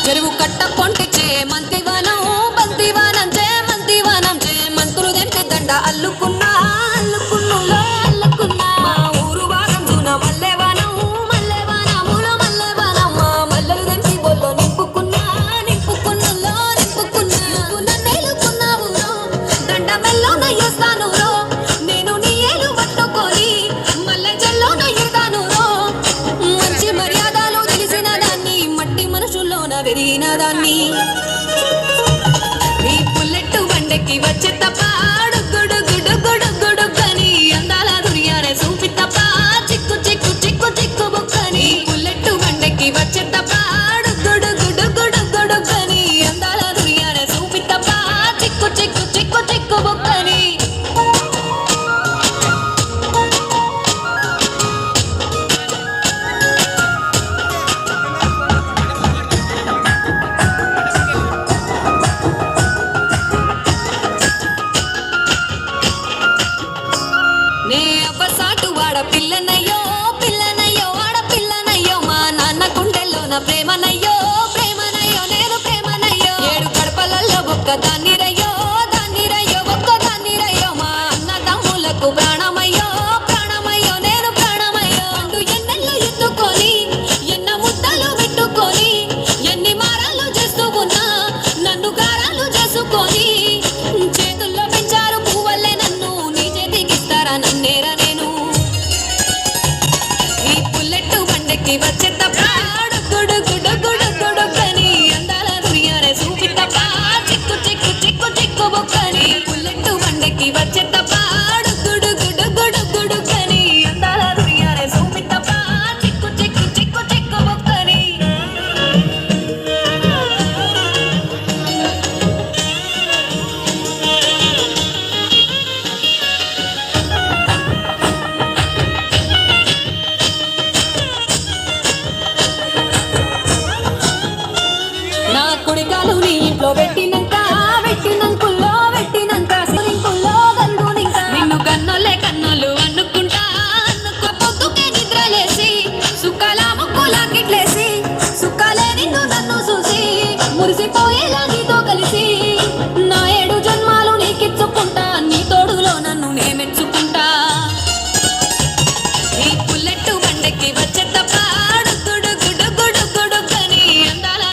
చెరువు కట్ట పొంటిచే మంతివనం బంతివనం చే మంతివనం చే మంతులు దెంటి దండ అల్లుకున్నా అల్లుకున్నులో అల్లుకున్నా మా ఊరు వారం జూన మల్లెవనం మల్లెవనములో మల్లెవనం మా మల్లెలు దెంటి బొల్లో నింపుకున్నా నింపుకున్నులో నింపుకున్నా నువ్వు నన్నేలుకున్నావు దండ మెల్లో నయ్యేస్తాను నేను నీ ఏలు పట్టుకొని మల్లె చెల్లో నయ్యేస్తాను మంచి మర్యాదలు తెలిసిన దాన్ని మట్టి మనుషుల్లోన వెరిగిన దాన్ని నీ పుల్లెట్టు బండెక్కి వచ్చే తప్ప గుడుగుడుగుడుగుడుగుడుగని అందాల దుర్యానే చూపి తప్ప చిక్కు చిక్కు చిక్కు చిక్కు బుక్కని పుల్లెట్టు బండెక్కి వచ్చే తప్ప గుడుగుడుగుడుగుడుగని అందాల దుర్యానే చూపి తప్ప చిక్కు చిక్కు చిక్కు చిక్కు బుక్కని నే అబ్బసాటు వాడ పిల్లనయ్యో పిల్లనయ్యో వాడ పిల్లనయ్యో మా నాన్న గుండెల్లో నా ప్రేమనయ్యో ప్రేమనయ్యో నేను ప్రేమనయ్యో ఏడు కడపలలో ఒక్కదాన్ని